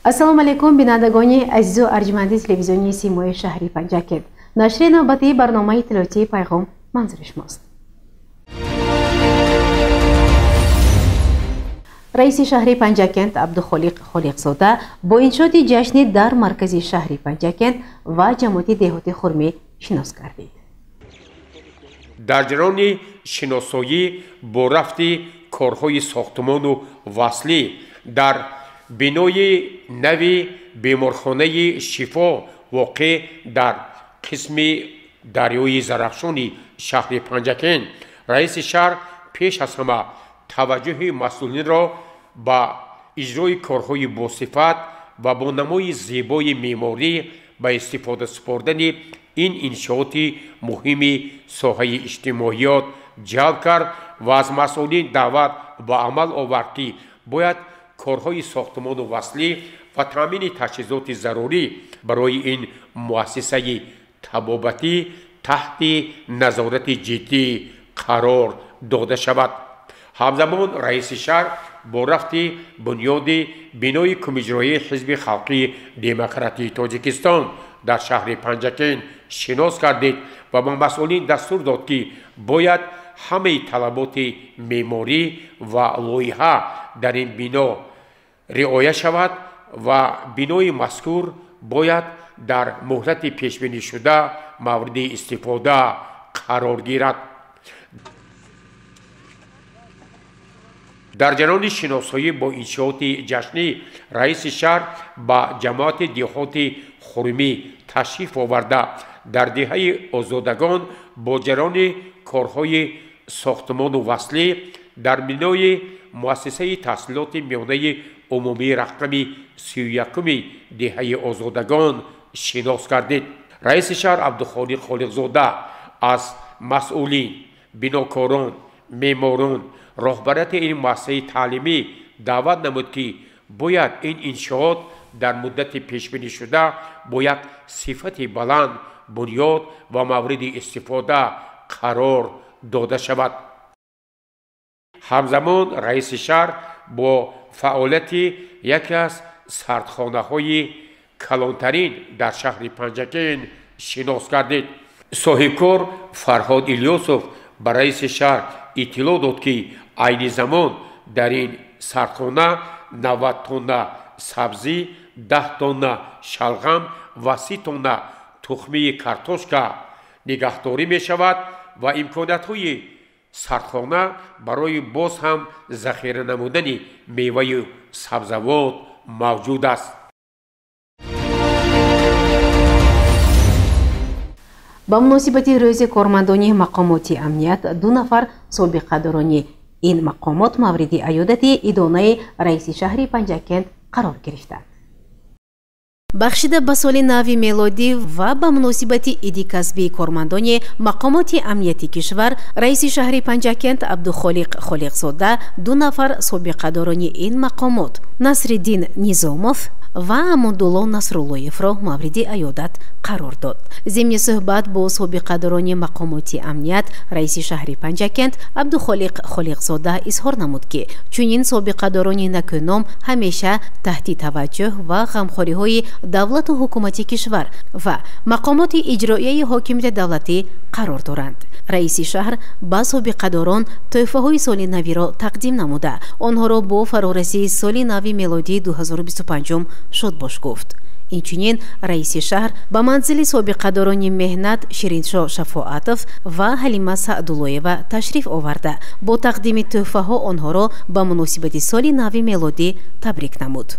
ассалому алайкум бинандагони азизу арҷуманди телевизионии симои шаҳри панҷакент. нашри навбатии барномаи иттилоотии пайғом манзури шумост. раиси шаҳри панҷакент абдухолиқ холиқзода бо иншоати ҷашни дар маркази шаҳри панҷакент ва ҷамоати деҳоти хурмӣ шинос гардид. дар ҷарони шиносоӣ бо рафти корҳои сохтмону васлӣ дар бинои нави беморхонаи шифо воқеъ дар қисми дарёи зарафшони шаҳри панҷакент раиси шаҳр пеш аз ҳама таваҷҷӯҳи масъулинро ба иҷрои корҳои босифат ва бо намои зебои меъморӣ ба истифода супордани ин иншооти муҳими соҳаи иҷтимоиёт ҷалб кард ва аз масъулин даъват ба амал овард ки бояд корҳои сохтмону васлӣ ва таъмини таҷҳизоти зарурӣ барои ин муассисаи табобатӣ таҳти назорати ҷиддӣ қарор дода шавад. ҳамзамон раиси шаҳр бо рафти бунёди бинои кумиҷроии ҳизби халқии демократии тоҷикистон дар шаҳри панҷакент шинос гардид ва ба масъулин дастур дод ки бояд ҳамаи талаботи меъморӣ ва лоиҳа дар ин бино риоя шавад ва бинои мазкур бояд дар муҳлати пешбинишуда мавриди истифода қарор гирад. дар ҷарони шиносоӣ бо иншооти ҷашнӣ раиси шаҳр ба ҷамоати деҳоти хурмӣ ташриф оварда дар деҳаи озодагон бо ҷарони корҳои сохтмону васлӣ дар бинои муассисаи таҳсилоти миёнаи умумии рақами 31-уми деҳаи озодагон шинос гардид. раиси шаҳр абдухолиқ холиқзода аз масъулин, бинокорон, меъморон, роҳбарияти ин муассисаи таълимӣ даъват намуд ки бояд ин иншоот дар муддати пешбинишуда бо як сифати баланд бунёд ва мавриди истифода қарор дода шавад. ҳамзамон раиси шаҳр бо фаъолияти яке аз сардхонаҳои калонтарин дар шаҳри панҷакент шинос гардид. соҳибкор Фарҳод Илёсов ба раиси шаҳр иттилоъ дод ки айни замон дар ин сардхона 90 тонна сабзӣ, 10 тонна шалғам ва 30 тонна тухмии картошка нигаҳдорӣ мешавад ва имкониятҳои сардхона барои боз ҳам захира намудани меваю сабзавот мавҷуд аст. ба муносибати рӯзи кормандони мақомоти амният 2 нафар собиқадорони ин мақомот мавриди айёдати идонаи раиси шаҳри панҷакент қарор гирифтанд. бахшида ба соли нави мелодӣ ва ба муносибати иди касбии кормандони мақомоти амнияти кишвар раиси шаҳри панҷакент абдухолиқ холиқзода 2 нафар собиқадорони ин мақомот Насриддин Низомов ва Амондулло Насруллоевро мавриди айёдат қарор дод. зимни суҳбат бо собиқадорони мақомоти амният раиси шаҳри панҷакент абдухолиқ холиқзода изҳор намуд ки чунин собиқадорони накӯном ҳамеша таҳти таваҷҷӯҳ ва ғамхориҳои давлату ҳукумати кишвар ва мақомоти иҷроияи ҳокимияти давлатӣ қарор доранд. раиси шаҳр ба собиқадорон тӯҳфаҳои соли навиро тақдим намуда онҳоро бо фарорасии соли нави мелодии 2025 шодбош гуфт. инчунин раиси шаҳр ба манзили собиқадорони меҳнат Шириншо Шафоатов ва Ҳалима Саъдуллоева ташриф оварда бо тақдими тӯҳфаҳо онҳоро ба муносибати соли нави мелодӣ табрик намуд.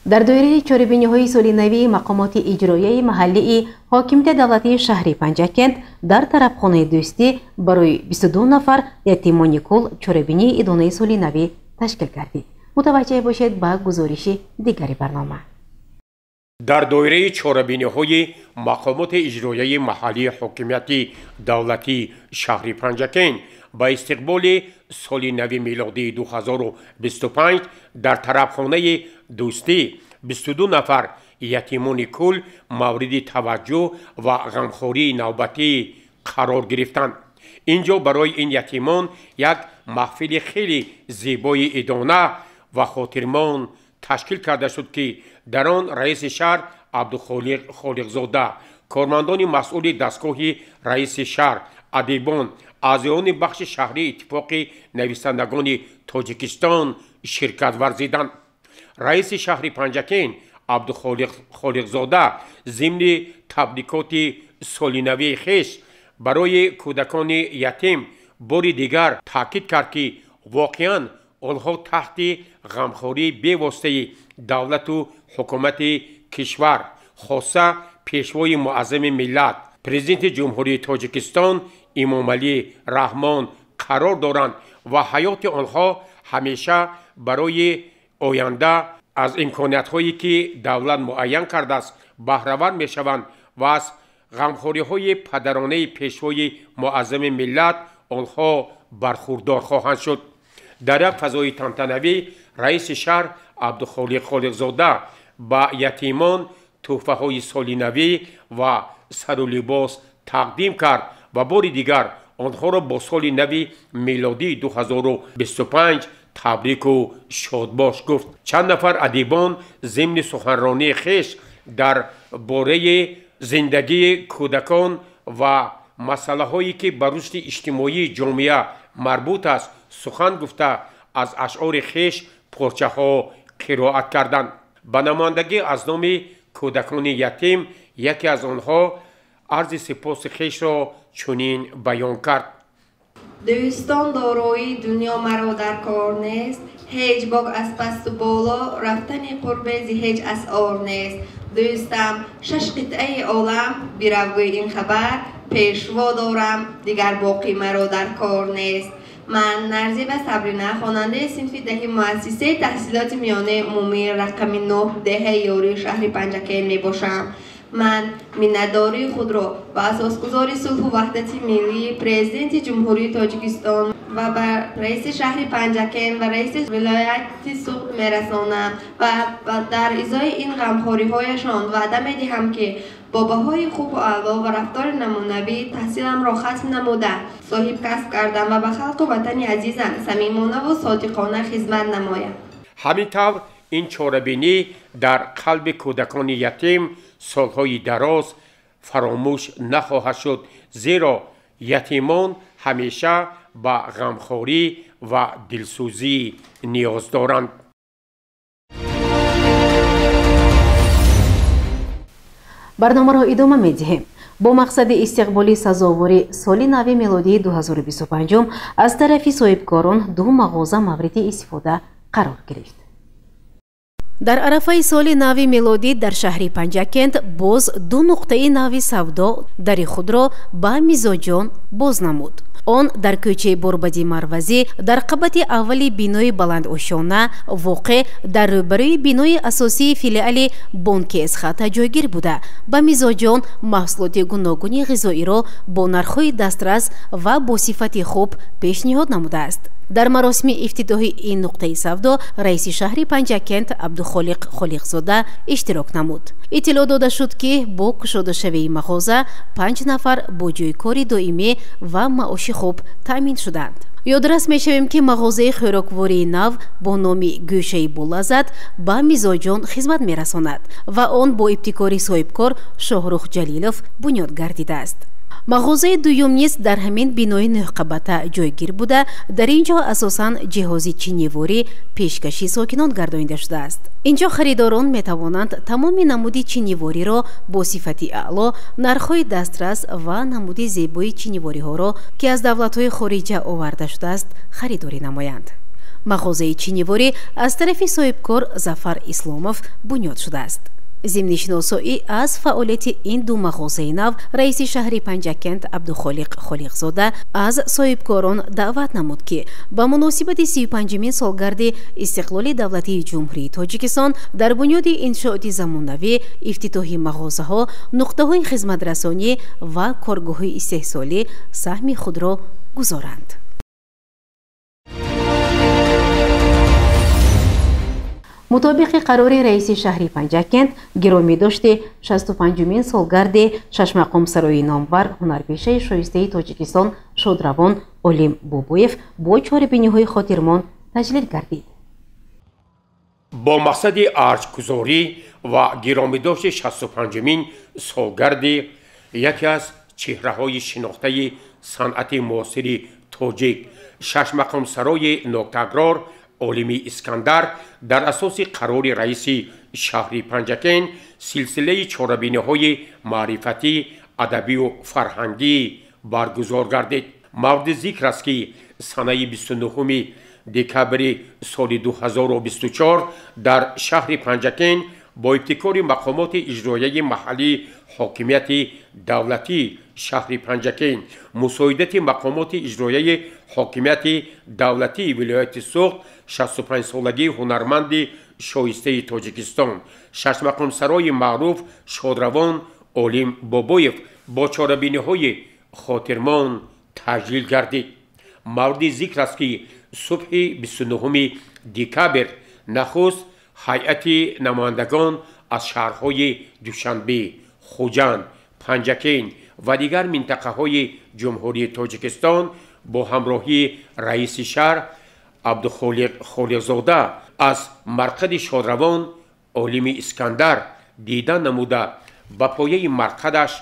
дар доираи чорабиниҳои соли навии мақомоти иҷроияи маҳаллии ҳокимияти давлатии шаҳри панҷакент дар тарабхонаи дӯстӣ барои 22 нафар ятимони кул чорабинии идонаи соли навӣ ташкил гардид. мутаваҷҷеҳ бошед ба гузориши дигари барнома. дар доираи чорабиниҳои мақомоти иҷроияи маҳаллии ҳокимияти давлатии шаҳри панҷакент ба истиқболи соли нави милодии 2025 дар тарабхонаи дӯстӣ 22 нафар ятимони кул мавриди таваҷҷӯҳ ва ғамхории навбатӣ қарор гирифтанд. ин ҷо барои ин ятимон як محفل خیلی زیبای ادانه و خاطرمان تشکیل کرده شد که در آن رئیس شهر عبدالخالق زاده، کارمندان مسئول دستگاه رئیس شهر، ادیبان، اعضایان بخش شهری اتفاق نویسندگان تاجیکستان شرکت ورزیدند. رئیس شهر پنجکین عبدالخالق زاده ضمن تبریکات سال نو خویش برای کودکان یتیم بار دیگر تاکید کرد که واقعا آنها تحت غمخواری بی‌واسطه دولت و حکومت کشور، خاصه پیشوای معظم ملت پرزیدنت جمهوری تاجیکستان امامعلی رحمان قرار دارند و حیات آنها همیشه برای آینده از امکانیت‌هایی که دولت معین کرده است بهره‌ور می‌شوند و از غمخوری‌های پدرانه پیشوای معظم ملت آنها برخوردار خواهند شد. در یک فضای تنتنوی رئیس شهر عبدالخالق زاده به یتیمان تحفه‌های سال نو و سر و لباس تقدیم کرد و بار دیگر آنها را با سال نو میلادی 2025 تبریک و شادباش گفت. چند نفر ادیبان ضمن سخنرانی خویش در باره زندگی کودکان و مسئله هایی که به رشد اجتماعی جامعه مربوط است سخن گفته از اشعار خویش پارچه ها قرائت کردند. به نمایندگی از نام کودکان یتیم یکی از آنها عرض سپاس خویش را چنین بیان کرد: دوستان، دارایی دنیا مرا در کار نیست، هیچ باگ از پست و بالا رفتن قربه زی هیچ اسعار نیست. دوستم، 6 قطعه عالم بیروگوی این خبر، پیشوا دارم دیگر باقی مرا در کار نیست. من نرزیبه صبرینه، خواننده صنف دهی مؤسسه تحصیلات میانه عمومی رقم 9 دهه یاری شهر پنجکین می باشم. من منتداری خود را و اساسگزار صلح و وحدت ملی پرزیدنت جمهوری تاجیکستان و بر رئیس شهر پنجکین و رئیس ولایت سوخت میرسانم و در ازای این غمخواری هایشان وعده می دهم که با بهای خوب و اعلا و رفتار نمونوی تحصیلم را ختم نموده صاحب کسب کردم و به خلق و وطن عزیزم صمیمانه و صادقانه خدمت نمایم. همینطور این چاره‌بینی در قلب کودکان یتیم سالهای دراز فراموش نخواهد شد، زیرا یتیمان همیشه به غمخواری و دلسوزی نیاز دارند. برنامه را ادامه می‌دهیم. با مقصد استقبالی سزاواری سال نو میلادی 2025 از طرف صاحبکاران 2 مغازه مورد استفاده قرار گرفت. در عرفه سال نو میلادی در شهر پنجکند باز 2 نقطه نو سودا در خود را به میزاجان باز نمود. آن در کوچه بربادی مروزی در قبط اولی بینای بلند اوشانه واقع در روبروی بینای اساسی فیلیال بانک اسخط جایگیر بوده. به میزاجان محصولات گوناگون غذایی را با نرخ‌های دسترس و با صفت خوب پیشنهاد نموده است. در مراسم افتتاحی این نقطه سودا رئیس شهر پنجکند عبدالخالق زاده اشتراک نمود. اطلاع داده شد که با گشاده شوی مغازه 5 نفر با جای کاری دائمی و معاش خوب تأمین شدند. یادرس می‌شویم که مغازه خوراکواری نو با نام گوشه بولازد به میزاجان خدمت می‌رساند و آن با ابتکار صاحبکار شاهرخ جلیلوف بنیاد گردیده است. مغازه دوم نیز در همین بینای نهقبته جایگیر بوده. در اینجا اساساً جهازی چینیواری پیشکشی ساکنان گردانیده شده است. اینجا خریداران می توانند تمام نمودی چینیواری را با صفتی اعلا، نرخ‌های دسترس و نمودی زیبای چینیواری ها را که از دولت‌های خارجی آورده شده است خریداری نمایند. مغازه چینیواری از طرف صاحبکار ظفر اسلاموف بنیاد شده است. ضمن شناسایی از فعالیت این 2 مغازه نو رئیس شهر پنجکند عبدالخالق زاده از صاحبکاران دعوت نمود که با مناسبت 35مین سالگرد استقلال دولتی جمهوری تاجیکستان در بنیاد انشاءات زمانوی افتتاحی مغازه ها، نقطه های خدمت رسانی و کارگاه های استحصالی سهم خود را گذارند. مطابق قرار رئیس شهر پنجکند گرامی داشته 65مین سالگرد ششمقام سرای نامور هنرپیشه شایسته تاجیکستان شادروان اولیم بوبویف با چاره‌بینی‌های خاطرمان تجلیل گردید. با مقصد ارزگذاری و گرامی داشته 65مین سالگرد یکی از چهره‌های شناخته صنعت معاصر تاجیک ششمقام سرای ناتکرار اولیم اسکندر در اساس قرار رئیس شهر پنجکند سلسله چاره‌بینی‌های معرفتی، ادبی و فرهنگی برگزار گردید. مورد ذکر است که سنه 29 دکبر سال 2024 در شهر پنجکند با ابتکار مقامات اجرایی محلی حاکمیت دولتی شهر پنجکند مساعدت مقامات اجرایی حاکمیت دولتی ولایت سوخت 65 سالگی هنرمند شایسته تاجیکستان ششمقام سرای معروف شادروان اولیم بوبویف با چاره‌بینی‌های خاطرمان تجلیل گردید. مورد ذکر است که صبح 29 دکبر نخست هیئت نمایندگان از شهرهای دوشنبه، خوجند، پنجکند و دیگر منطقه‌های جمهوری تاجیکستان با همراهی رئیس شهر عبدالخالق خالقزاده از مرقد شادروان اولیم اسکندر دیدن نموده به پایه مرقدش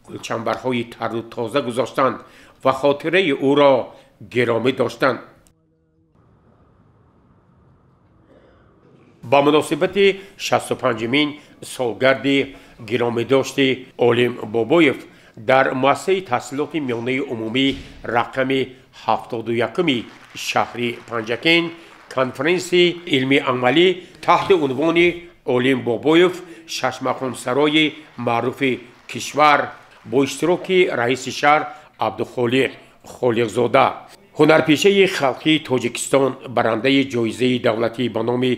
گلچنبرهای تر و تازه گذاشتند و خاطره او را گرامی داشتند. با مناسبت 65مین سالگرد گرامی داشته اولیم بوبویف در مؤسسه تحصیلات میانه عمومی رقم 71 شهر پنجکند کنفرانس علمی عملی تحت عنوان اولیم بوبویف ششمقام سرای معروف کشور با اشتراک رئیس شهر عبدالخالق خالقزاده هنرپیشه خلقی تاجیکستان برنده جایزه دولتی به نام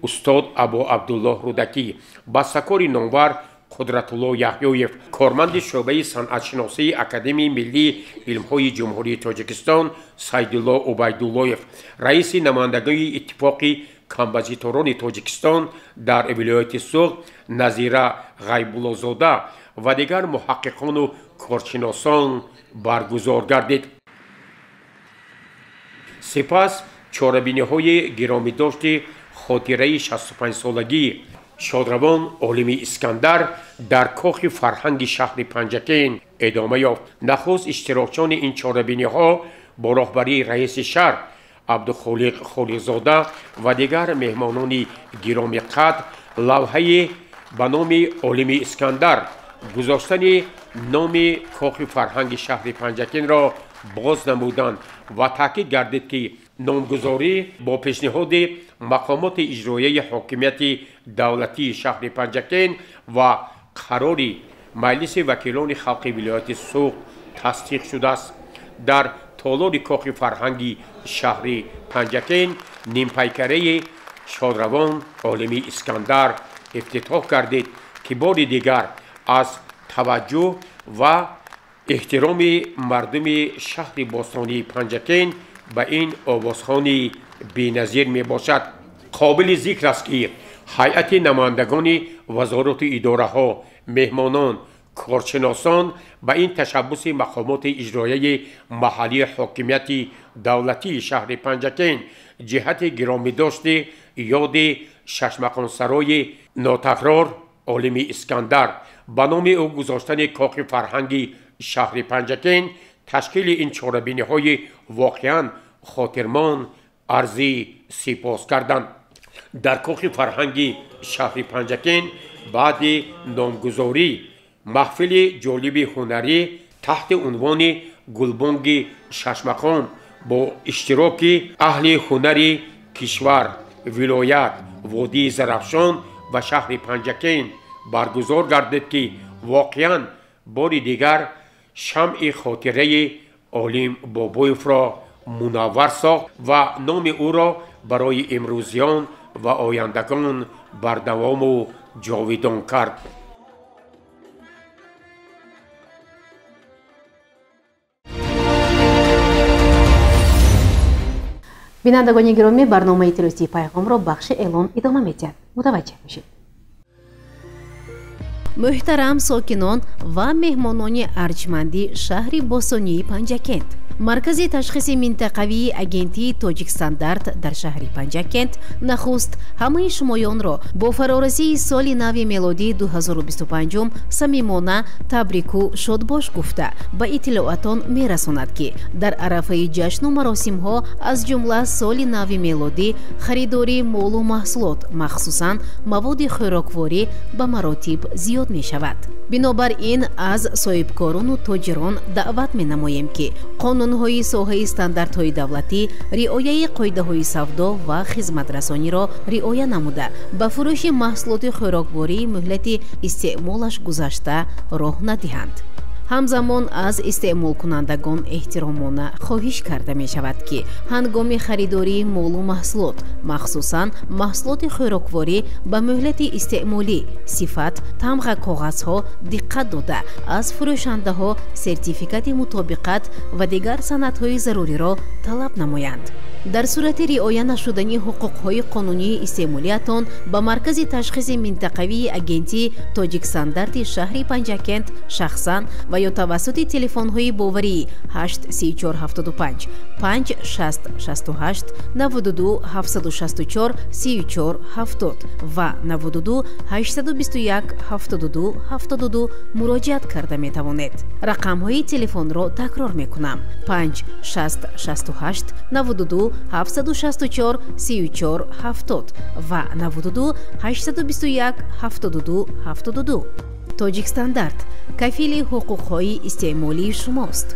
استاد ابو عبدالله رودکی بسته‌کار نامور قدرت‌الله یحیویف کارمند شعبه صنعت‌شناسی اکادمی ملی علم‌های جمهوری تاجیکستان سیدالله عبیداللهیف رئیس نمایندگی اتفاق کامپوزیتوران تاجیکستان در ولایت سوخت نظیره غیب‌الله‌زاده و دیگر محققان و کارشناسان برگزار گردید. سپس چاره‌بینی‌های گرامی داشته خاطره 65 سالگی شادروان اولیم اسکندر در کاخ فرهنگ شهر پنجکند ادامه یافت. نخست اشتراکچیان این چاره‌بینی‌ها با راهبری رئیس شهر عبدالخالق خالقزاده و دیگر مهمانان گرامی قدر لوحه به نام اولیم اسکندر گذاشتن نام کاخ فرهنگ شهر پنجکند را باز نمودند و تاکید گردید که نامگذاری با پیشنهاد مقامات اجرایی حاکمیت دولتی شهر پنجکند و قرار مجلس وکیلان خلق ولایت سوخت تصدیق شده است. در تالار کاخ فرهنگی شهر پنجکند نیمپیکره شادروان اولیم اسکندر افتتاح گردید که بار دیگر از توجه و احترام مردم شهر باستانی پنجکند به این آوازخوان بی‌نظیر می باشد. قابل ذکر است که هیئت نمایندگان وزارت اداره ها، مهمانان، کارشناسان به این تشبث مقامات اجرایی محلی حاکمیت دولتی شهر پنجکند جهت گرامی داشته یاد ششمقام سرای ناتکرار اولیم اسکندر به نام او گذاشتن کاخ فرهنگی شهر پنجکند تشکیل این چاره‌بینی‌های واقعاً خاطرمان عرض سپاس کردند. در کاخ فرهنگی شهر پنجکند بعد نامگذاری محفل جالب هنری تحت عنوان گلبانگ ششمقام با اشتراک اهل هنر کشور، ولایت، وادی زرافشان و شهر پنجکند برگزار گردید که واقعاً بار دیگر شمع خاطره اولیم بوبویف را منور ساخت و نام او را برای امروزیان و آیندگان بردوام و جاویدان کرد. бинандагони гиромӣ, барномаи иттилоотии пайғомро бахши эълон идома медиҳад. мутаваҷҷеҳ бошед. муҳтарам сокинон ва меҳмонони арҷманди шаҳри босонии Панҷакент, маркази ташхиси минтақавии агентии Тоҷик Стандарт дар шаҳри Панҷакент нахуст ҳамаи шумоёнро бо фароразии соли нави мелодии 2025 самимона табрику шодбош гуфта ба иттилоатон мерасонад ки дар арафаи ҷашну маросимҳо аз ҷумла соли нави мелодӣ харидори молу маҳсулот махсусан маводи хӯрокворӣ ба маротиб зиёд мешавад. бинобар ин аз соҳибкорону тоҷирон даъват менамоем ки қонунҳои соҳаи стандартҳои давлатӣ, риояи қоидаҳои савдо ва хизматрасониро риоя намуда ба фурӯши маҳсулоти хӯрокворӣ муҳлати истеъмолаш гузашта роҳ надиҳанд. ҳамзамон аз истеъмолкунандагон эҳтиромона хоҳиш карда мешавад ки ҳангоми харидории молу маҳсулот, махсусан маҳсулоти хӯрокворӣ ба муҳлати истеъмолӣ, сифат, тамға коғазҳо диққат дода аз фурӯшандаҳо сертификати мутобиқат ва дигар санадҳои заруриро талаб намоянд. дар сурати риоя нашудани ҳуқуқҳои қонунии истеъмолиятон ба маркази ташхиси минтақавии агентии Тоҷик Стандарти шаҳри Панҷакент шахсан ва ё тавассути телефонҳои боварии 83475 5668 92 764 34 70 ва 92 821 72 72 муроҷиат карда метавонед. рақамҳои телефонро такрор мекунам: 5668 92 764 34 70 ва 92 821 72 72. Тоҷик Стандарт кафили ҳуқуқҳои истеъмолии шумост.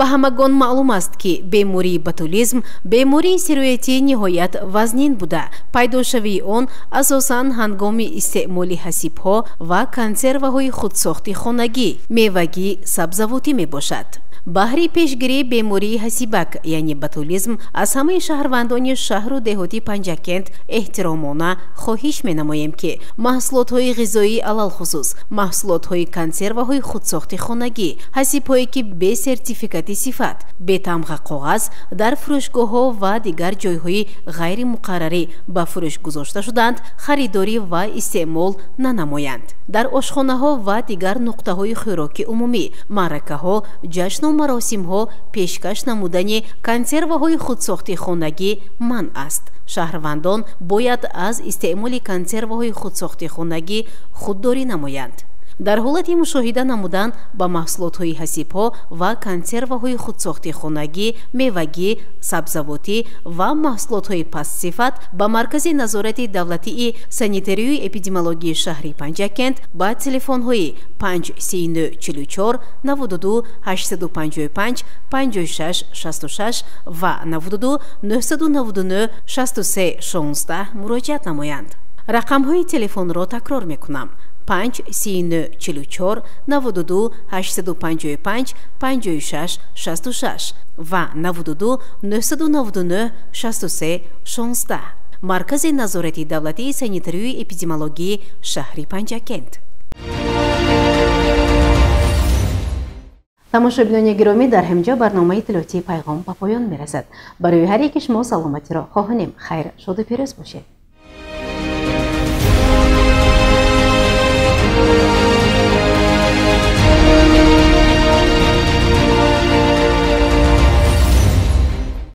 ба ҳамагон маълум аст ки бемории ботулизм бемории сироятии ниҳоят вазнин буда, пайдошавии он асосан ҳангоми истеъмоли ҳасибҳо ва консерваҳои худсохти хонагӣ, мевагӣ, сабзавотӣ мебошад. баҳри пешгирии бемории ҳасибак яъне ботулизм аз ҳамаи шаҳрвандони шаҳру деҳоти Панҷакент эҳтиромона хоҳиш менамоем ки маҳсулотҳои ғизоӣ алалхусус маҳсулотҳои консерваҳои худсохти хонагӣ, ҳасибҳое ки бе сертификати сифат, бе тамға коғаз дар фурӯшгоҳҳо ва дигар ҷойҳои ғайримуқаррарӣ ба фурӯш гузошта шуданд, харидорӣ ва истеъмол нанамоянд. дар ошхонаҳо ва дигар нуқтаҳои хӯроки умумӣ, маъракаҳо, ҷашну маросимҳо пешкаш намудани консерваҳои худсохти хонагӣ манъ аст. шаҳрвандон бояд аз истеъмоли консерваҳои худсохти хонагӣ худдорӣ намоянд. дар ҳолати мушоҳида намудан ба маҳсулотҳои ҳасибҳо ва консерваҳои худсохти хонагӣ, мевагӣ, сабзавотӣ ва маҳсулотҳои пастсифат ба маркази назорати давлатии санитарию эпидемиологии шаҳри Панҷакент ба телефонҳои 53944 92 855 56 66 ва 92 999 63 16 муроҷиат намоянд. рақамҳои телефонро такрор мекунам: 53944 92 855 56 66 ва 92 999 63 16. маркази назорати давлатии санитарию эпидемиологии шаҳри Панҷакент. тамошобинони гиромӣ, дар ҳамҷо барномаи иттилоотии пайғом ба поён мерасад. барои ҳар яки шумо саломатиро хоҳонем. хайр, шоду пирӯз бошед.